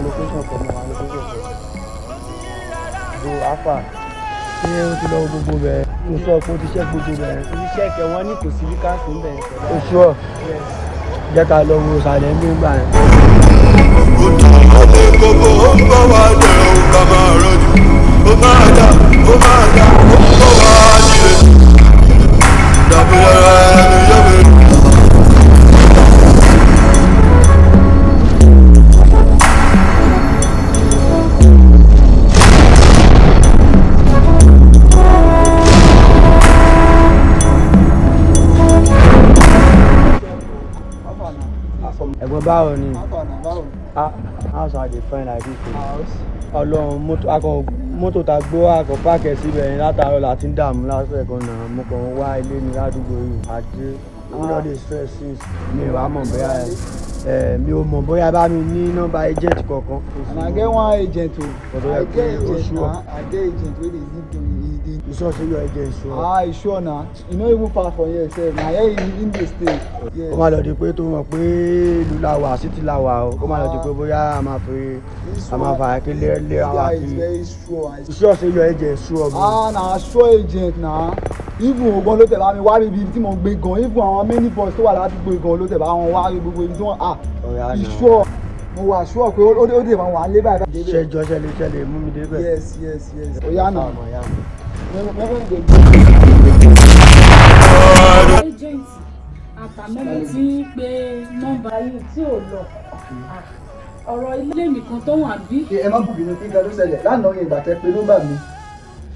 location kan mo wà location kan. Do afa. Ṣé o ti lọ gbogbo bẹ̀? Mo sọ pé o ti ṣe gbogbo bẹ̀. O ti ṣe kẹ̀ wọ́n ní kò sí vacancy ńbẹ̀ yẹn. O sure? Yes. Jẹ́ ká lọ wo ìsàlẹ̀ ń gbà yẹn. Àti gbogbo ó ń bọ̀ wá dẹ̀ ó ká máa rọ́jú. Ó máa dà, ó máa dà, ó ń bọ̀ wá nílé. Dàbí ara ẹni yẹ́ mi. Ẹ̀gbọ́n báwo ni? House I dey find like this. Ọlọ́run mọ́tò tá gbó àkọ́ páàkì síbẹ̀ yẹn látàárọ̀ láti ń dààmú lásìkò ẹ̀kan náà mo kàn ń wá ilé ní ládùúgbò yìí àti all the stress since mi ò wá mọ̀ bóyá mi ò mọ̀ bóyá bá mi ní nọ́mbà agent kankan. And I get one agent o. I get agent na. I get agent wey dey give me. You sure say your agent sure? You sure na. You no even far from here sef. Na here in dey stay. Ó máa lọ di pé tó mọ̀ pé ìlú la wà city la wà o. Ó máa lọ di pé bóyá a máa fà kí lé àwa kí. This guy is very sure. You sure say your agent sure? Na sure agent na. Even ogan ló tẹ̀ bá mi wá ibi tí mo gbé gan. Even àwọn many boys tó wà ládùúgbò gan ló tẹ̀ bá wọn wá gbogbo ibi tí wọ́n you sure? Mo wà sure pé ó dé máa wà lé báyìí. Ṣẹjọ ṣẹlẹ̀ mú mi débẹ̀. Yes. Oya na. Agent àtàmẹ́lẹ̀ tí ń pe nọ́mbà yìí tí ò lọ. Ọ̀rọ̀ ilé mi kan tó wà bí. Ẹ má bùbí ní kíkà ló ṣẹlẹ̀ lánàá yẹn ìgbà tẹ pé nọ́mbà mi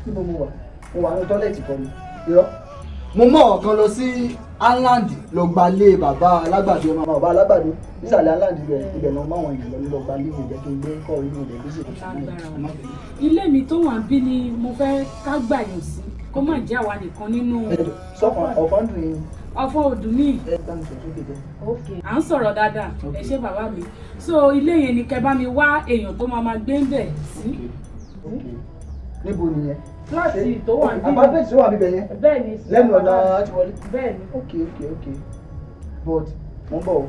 níbo mo wà ní tọ́lẹ̀tì kan ni. Mo mọ̀ ọ̀kan lọ sí Ireland lọ gba lé bàbá alágbàdo ọmọ bàbá alágbàdo nísàlẹ̀ Ireland ibẹ̀ náà máwọn èèyàn lọ gba lé mi jẹ́ kí n gbé kọ́ inú rẹ̀ bí ṣe. Ilé mi tó wà bí ni mo fẹ́ ká gbà yàn sí kó má jẹ́ àwa nìkan nínú. Sọ́kàn ọ̀fọ́ndùn yìí. Ọ̀fọ̀ ọdún ní. À ń sọ̀rọ̀ dáadáa ẹ ṣé bàbá mi. So ilé yẹn ni kẹ́ bá mi wá èèyàn tó máa gbé ń bẹ̀ sí. Níbo nìyẹn? Fúláàtì tó wà níbí. Apartment tó wà níbẹ̀ yẹn? Bẹ́ẹ̀ni. Lẹ́nu ọ̀nà àtiwọlé? Bẹ́ẹ̀ni. Okay. But mo ń bọ̀ o.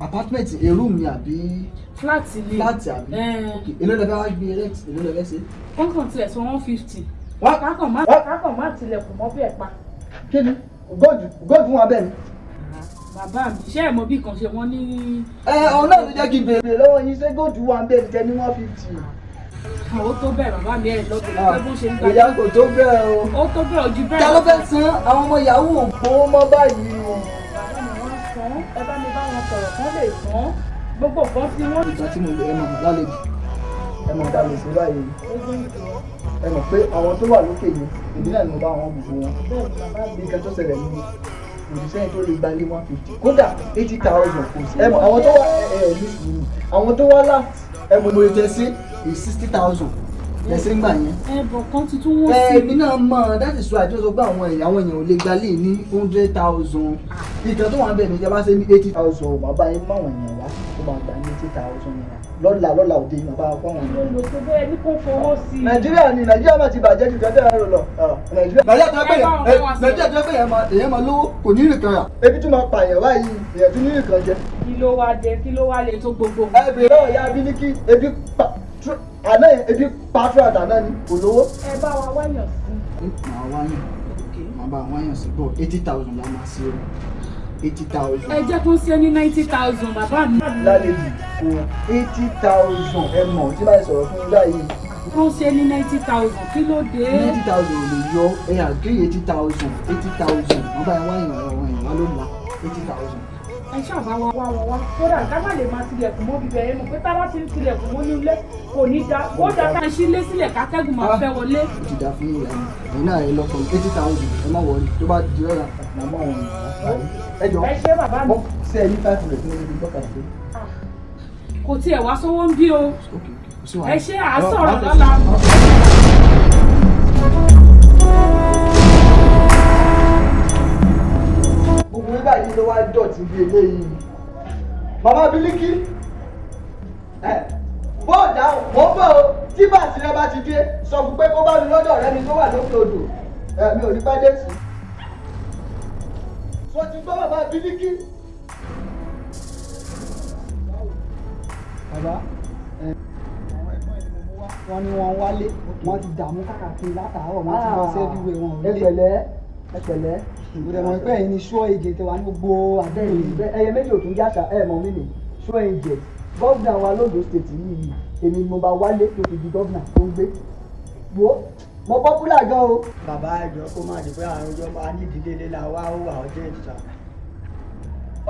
Apartment a room ni àbí? Fúláàtì ni. Fúláàtì àbí? Okay. Èló lẹ fẹ́ wá gbé rent? Èló lẹ fẹ́ ṣe? Wọ́n kàn tilẹ̀ sọ 150. Wọ́n Kákan má tilẹ̀kùn mọ́ bí ẹ̀ pa. Kí ni? Gold fún wa bẹ́ẹ̀ ni. Bàbá mi ṣé ẹ̀ mọ̀ bí kan ṣe wọ́n ní. Ọ̀hún náà ló jẹ́ kí n béèrè lọ́wọ́ yín ṣé gold wà bẹ́ẹ̀ ni jẹ́ ní 150. Ó tó bẹ́ẹ̀ bàbá mi ẹ̀ lọ́bẹ̀rẹ̀ pé bó ṣe ń gbà. Ìyá kò tó bẹ́ẹ̀ o. Ó tó bẹ́ẹ̀ ojú bẹ́ẹ̀. Ta ló fẹ́ san àwọn ọmọ yahoo ògbówó mọ́ báyìí o? Bàbá mi wọ́n san ẹ bá mi bá wọn sọ̀rọ̀ kán lè san gbogbo nǹkan tí wọ́n. Ìgbà tí mo lè lálejò ẹ mọ̀ dá lè ṣe báyìí ẹ mọ̀ pé àwọn tó wà lókè yìí ìdí náà ni mo bá wọn gbogbo wọn. Bí nǹkan tó ṣẹlẹ̀ nínú òṣìṣẹ́ yìí tó lè gba lé 150 kódà 80,000 kò sí. Ẹ mọ̀ àwọn tó wá àwọn tó wá láti ẹ mọ̀ mo lè jẹ sí 60,000 lẹ́sẹ̀ ńgbà yẹn. Ẹ̀bùn kan tuntun wọ́n sí. Èmi náà mọ̀ that is why àjọ sọ pé àwọn èèyàn ò lè gba lé ní 100,000. Ìkan tó wà ń bẹ̀ ní ìjọba ṣe ní 80,000 bàbá yín máa wọ̀nyẹn wá tó máa gbà ní 80,000 naira lọ́la òde yìí bàbá wọn fọ́wọ́n yẹn. Olùkó bẹ́ẹ̀ ní kò fowó sí i. Nàìjíríà máa ti bàjẹ́ ju gẹ́gẹ́ rẹ̀ lọ. Nàìjíríà tó pé èèyàn máa lówó kò ní ìrìkan rà. Ebi tún máa pààyàn báyìí èèyàn tún ní ìrìkan jẹ. Kí ló wá lè tó gbogbo. Ẹ bèrè náà ya bí ní kí ebi pàtrọ̀ àdáná ni kò lówó. Ẹ bá wa wáyàn sí. Màá bá wáyàn sí bọ̀ 80,000 la máa ṣe o. 80,000. Ẹ jẹ́ kó ṣe ní 90,000 bàbá mi. Lálejò kò 80,000 ẹ mọ̀ tí báyìí sọ̀rọ̀ fún yá yìí. Kó ṣe ní 90,000 kí ló dé. 90,000 ò lè yọ ẹ àgírí 80,000 wọ́n bá wáyàn wá ló ń la 80,000. Ẹ ṣàbá wa wá kódà ká má lè máa tilẹ̀kùn mọ́ bíbẹ̀ yẹn mọ̀ pé tá bá ti ń tilẹ̀kùn mọ́ ní ilé kò ní da ó da ká ṣí lé sílẹ̀ ká kẹ́gùn máa fẹ́ wọlé. Ó ti dà fún ìyá mi ẹ̀yin náà ẹ lọ́kọ̀ 80,000 ẹ má wọlé tó bá di ọ̀la màmá wọn ẹ jọ ẹ ṣé bàbá mi. ṣé ẹ ní 500 fún ibi gbọ́kà tó. Kò tiẹ̀ wá sówó ń bí o ẹ ṣé àásọ̀rọ̀ lọ́la. Gbogbo nígbà yìí ló wá dọ̀tí bí eléyìí. Màmá Bílíkì bọ́ọ̀dà mọ́ bọ̀ o tí bàtí rẹ bá ti dé sọ fún pé kó bá mi lọ́dọ̀ ọ̀rẹ́ mi tó wà lókè odò mi ò ní pẹ́ dé sí. Sọ ti gbọ́ bàbá Bílíkì. Bàbá wọ́n ní wọ́n wálé wọ́n ti dààmú káàkiri látàárọ̀ wọ́n ti lọ sí ẹbíwé wọn ò lé. ẹ pẹ̀lẹ́ ìgbọdọ̀ mọ̀ pé ẹ̀yin ni sure agent wa ní gbogbo àdéhùn ẹyẹ méjì ò tún jáṣà ẹ mọ̀ mí nì sure agent gọ́vnà wa lóńdó state yìí èmi ni mo bá wálé tó ti di gọ́vnà tó ń gbé wo mo popular gan o. bàbá ẹjọ́ kó má di pé àrùn ọjọ́ máa ní ìdílé ilé la wá ó wà ọjọ́ ìtìta.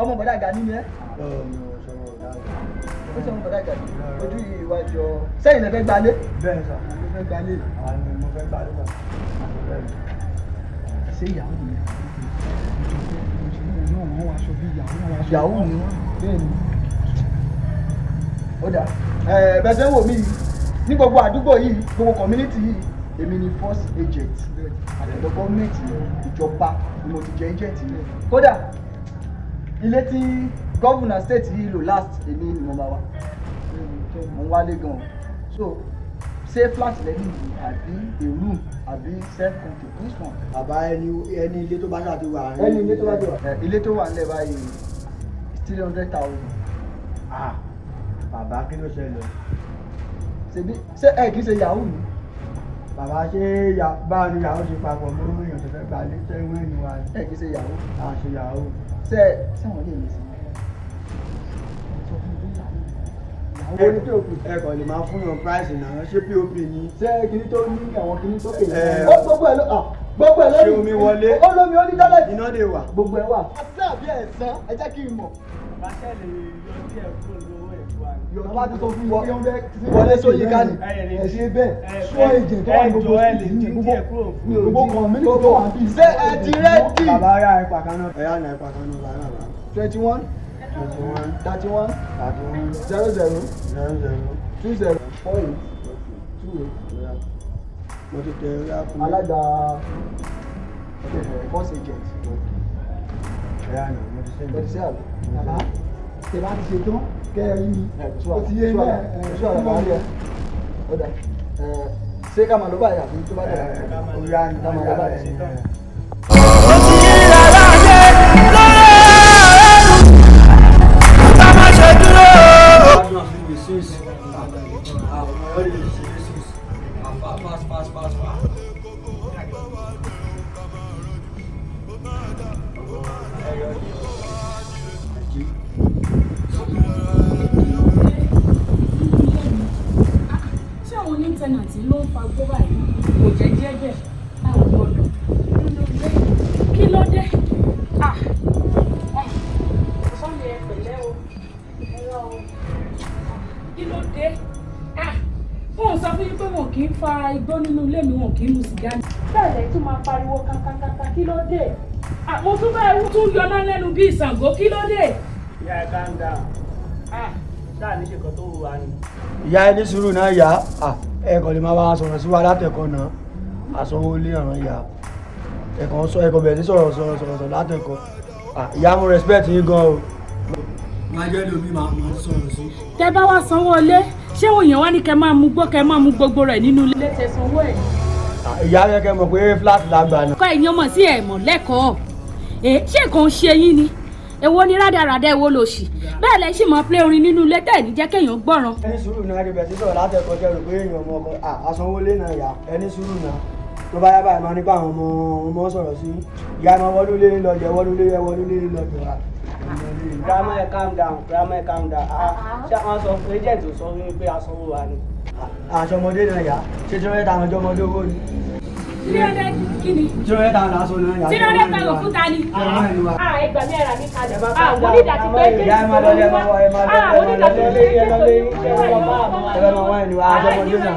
ọmọ bọ̀dá Gani ni ẹ́. ó sọ bọ̀dá Gani ojú ìwájú sẹ́yìn lẹ fẹ́ gbalé. bẹ́ẹ̀ sà mo fẹ́ gbalé. àwọn mo fẹ́ gbalé sà. ṣé ìyàwó mi ìyàwó mi bẹ́ẹ̀ ni. ó dà bẹ́ẹ̀ sẹ́ wò mí ní gbogbo àdúgbò yìí gbogbo community yìí èmi ni first agent àtẹ̀dọ̀ gọ́ọ̀mẹ̀ntì ìjọba ni mo ti jẹ́ agent yìí. kódà ilé tí gọ́vùnà state yìí lò last èmi ni mo bá wá mo ń wálé gan-an so ṣé flat lẹ́yìn yìí àbí a room àbí self control which one. bàbá ẹni ilé tó bá ṣáà ti wà. ẹni ilé tó bá ti wà. ilé tó wà nílẹ̀ báyìí 300,000. bàbá kí ló ṣẹlẹ̀. ṣebí ṣé ẹ kì í ṣe yahoo ni. bàbá ṣé báwo ni yahoo ṣe papọ̀ mọ́ èèyàn tó fẹ́ gbalé sẹ́wọ́n ẹ̀yìn wa. ẹ kì í ṣe yahoo. a ṣe yahoo. ṣé wọ́n lè lè ṣe. ẹ kàn lè máa fún yàn price náà ṣé pop ni. ṣé kìíní tó ní àwọn kìíní tó kéde. gbogbo ẹ lórí. ṣé omi wọlé. ó lómi ó ní tọ́lẹ̀tì. iná lè wà. gbogbo ẹ wà. àti àbí ẹ̀sán ẹ jẹ́ kí n mọ̀. bàtẹ́ lè yọ díẹ̀ kúrò lówó ẹ̀fọ́ àná. bàbá ti sọ fún mi kí wọ́n fẹ́ wọlé sóyè káàdì. ẹ ṣe bẹ́ẹ̀ sọ èjì tó wà ní gbogbo gbogbo community tó wà bí. ṣé ẹ ti rẹ́dì. bàbá yà ẹ̀ pàkánná. ẹ̀ yà nà ẹ̀ pàkánná bàbá. 21 31 00 20 48 28. mo ti tẹ orí àkùnrin. alága first agent. ẹ̀yà nà mo ti sẹ́yìn. ẹ ti ṣe àbí. bàbá tẹ bá ti ṣe tán kẹ ẹ rí mi. o ti yé ní ẹ ṣọ́ àlàbà rẹ. ó dà ṣé ká máa lọ báyìí àbí tó bá dà. orí àná ká máa lọ báyìí. ó ti yí rárá dé lórí ká má ṣe dúró. ṣé àwọn onítẹ̀nàtì ló ń fa gbọ́ báyìí kò jẹ́ jẹ́ bẹ́ẹ̀ láwọn gbọ́dọ̀ kí ló dé sọ́ni ẹ pẹ̀lẹ́ o ẹ̀rọ o kí ló dé wọn ò sọ fún yín pé wọn kì í fa igbó nínú ilé mi wọn kì í mu sìgá ni. bẹ́ẹ̀ lẹ́yìn tún máa pariwo kankankanka kí ló dé mo tún bá ewu tún yọ náà lẹ́nu bí ìsàngó kí ló dé. ìyá ẹ̀ calm down. dáa ní ṣe kan tó wù wá ni. ìyá ẹni sùúrù náà yá ẹ kàn lè máa bá wa sọ̀rọ̀ sí wa látẹ̀kọ́ náà àsanwó lé ọ̀ràn ìyá ẹ̀kan sọ ẹ̀kan bẹ̀rẹ̀ sí sọ̀rọ̀ látẹ̀kọ́ ìyá mo respect yín gan o. máa jẹ́ lómi máa sọ̀rọ̀ sí. tẹ́ bá wá sanwó ilé ṣé òyìn wá ní kẹ́ máa mú gbó kẹ́ máa mú gbogbo rẹ̀ nínú ilé tẹ́ sanwó ẹ̀. ìyá yẹ kẹ́ mọ̀ pé flat la gbà náà. kọ́ ẹ̀yin ọmọ sí ẹ̀mọ̀ lẹ́kọ̀ọ́ ṣé nǹkan ń ṣe yín ni èwo ni rádaràdà èwo lò sí bẹ́ẹ̀ lẹ ṣì mọ̀ pé orin nínú ilé tẹ̀ ní jẹ́ kéèyàn gbọ́ràn. ẹni sùúrù náà rí bẹ̀rẹ̀ sí sọ̀rọ̀ látẹ̀kọ́ jẹ́ rò pé èèyàn ọmọ ọkọ àsanwó lé náà yá ẹni sùúrù náà tó bá yá báyìí máa nípa àwọn ọmọ sọ̀rọ̀ sí ìyá ẹ̀ máa wọ́dún lé lọ́jọ́ wọ́dún lé lọ́jọ́ grandma ẹ calm down ṣé àwọn sọ fún agent sọ fún mi pé asanwó wa ni. àṣọmọdé náà yá ṣé tí wọ́n yẹ táwọn ọjọ́mọdé owó ni. 300 kí ni. tí wọ́n yẹ táwọn aṣọ náà yá. 300 táwọn fún ta ni. ẹgbàá mi ẹ̀rà mi kalẹ̀ bá mo ní ìdàtí pé ìyá ẹ̀ máa lọ lé ẹ̀ máa wọ ẹ̀ máa lọ ẹ̀ máa lọ lé ẹ̀ máa lọ lé ẹ̀ máa wọ ẹ̀ ní wa àṣọmọdé náà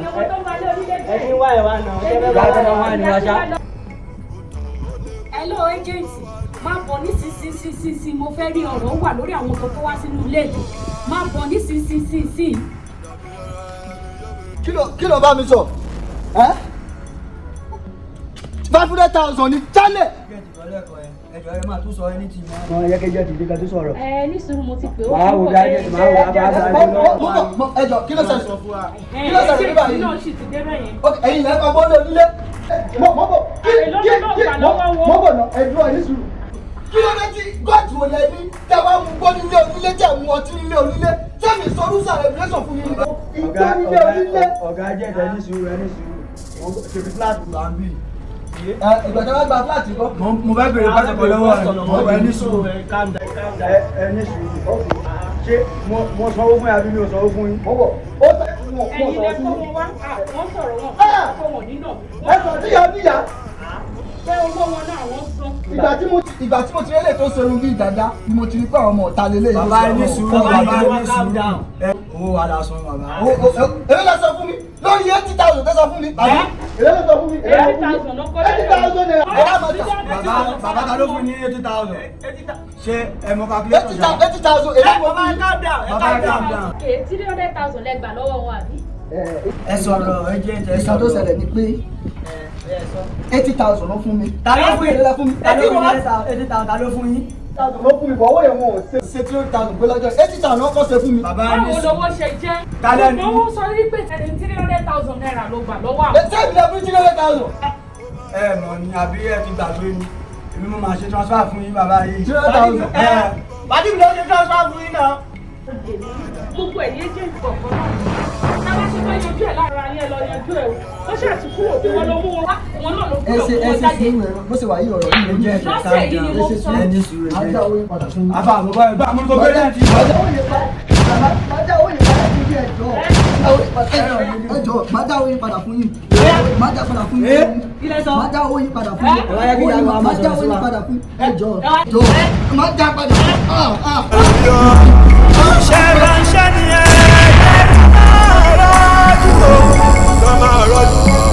ẹ ti ń wá ẹ̀ wá náà. ìyá ẹ̀ máa wọ ẹ̀ ní wa ṣá. hello agent máa bọ̀ ní sísísísí mo fẹ́ rí ọ̀rọ̀ wà lórí àwọn tó kó wá sínú ilé mi máa bọ̀ ní sísísísí. kí ló bá mi sọ 500,000 ní jálẹ̀. ẹjọ́ ẹ máa tún sọ ẹni tí mo. wọn yẹ kẹjẹ ti dé ká tó sọ̀rọ̀. ní sùúrù mo ti pè ó. máa wò dájú máa wò dájú. ẹjọ́ kí ló ṣẹlẹ̀ kí ló ṣẹlẹ̀ nígbà yìí. náà sì ti dé bẹ́ẹ̀ yẹn. ẹ̀yin lẹ́ẹ̀kan bọ́ọ̀lù onílé. mọ́bọ̀ náà ẹ̀dùn ẹ̀ ní sùúrù. kí ló dé tí gọ́ọ̀tù ò lẹ́ni tẹ́ bá mú gbọ́ nílé onílé tẹ́ mú ọtí nílé onílé tẹ́mi sọ́dún sàrẹ̀ ìrẹsọ̀ fún yín. ọ̀gá jẹ́jẹ́ ní sùúrù ẹni sùúrù ṣèbí fúláàtì là ń bì. ìgbà tí wọ́n gba fúláàtì kọ́. mo fẹ́ bèrè pásítọ̀ lọ́wọ́ rẹ̀ ẹni sùúrù ẹni sùúrù ṣé mo sanwó fún yín àbí mi ò sanwó fún yín. ẹ̀yin lẹ kó wọn wá wọ́n sọ̀rọ̀ wọn kó wọn nínà. ẹ sọ níyà níyà. pé owó wọn náà wọ́n san. ìgbà tí mo ti rélé tó serun bíi dada ni mo ti rí pé àwọn ọmọ ọ̀tá lélẹ̀. bàbá ẹni sùúrù bàbá ẹni sùúrù owó wa la sọ bàbá. èlé lọ sọ fún mi lórí 80,000 tó sọ fún mi. èlé lọ sọ fún mi. 80,000 ló kọ́ lẹ́yìn. 80,000 naira. bàbá ta ló fún ní 80,000. ṣé ẹ mọ calculation ṣá. 80,000 èlé mo fún mi. bàbá calm down. 300,000 lẹ gbà lọ́wọ́ wọn àbí. ẹ sọ̀rọ̀ ẹ jẹ́ ẹ ìkan tó ṣẹlẹ̀ ni pé 80,000 ló fún mi. ta ló fún yín? ló fún mi. 80,000 ta ló fún yín? 80,000 ló fún mi bọ̀ owó yẹn wọn ò ṣe 300,000 pé lọ́jọ́ 80,000 ló kọ́ ṣe fún mi. bàbá ẹni báwo sùúrù. lowó ṣe jẹ́. Tálẹ̀ ni? owó sọ wípé 300,000 naira ló gbà lọ́wọ́ àwọn. ṣé ìbílẹ̀ fún 300,000. ẹ mọ̀ ni àbí ẹ ti gbàgbé ni èmi mo máa ṣe transfer fún yín bàbá yìí. 300,000. bàbí mi ló ṣe transfer fún yín náà. gbogbo ẹ̀yẹ́ jẹ́ ìkọ̀ọ̀kan náà. tábà ṣe fẹ́ yanjú ẹ̀ lára yẹn lọ yanjú ẹ̀ o. ó ṣàtì kúrò bí wọ́n ló mú wọn wá wọn náà ló kúrò fún wọn jáde. sùúrù ẹ̀rọ bó ṣe wà yí ọ̀rọ̀ yìí ló jẹ́ ẹ̀jẹ̀ lọ́sẹ̀ yìí ni mo sọ. ẹni sùúrù ẹ ajá owó yín padà fún mi. àbá àbúrò ẹ bá àmúlò bẹ́ẹ̀ náà ti. ajá owó yín padà fún yín ẹjọ́ májá owó yín padà fún yín májá padà fún yín májá owó yín padà fún yín májá owó yín padà fún ẹjọ́ májá padà. ṣe ránṣẹ́ ni ẹ ẹ máa rọ́jú o máa rọ́jú.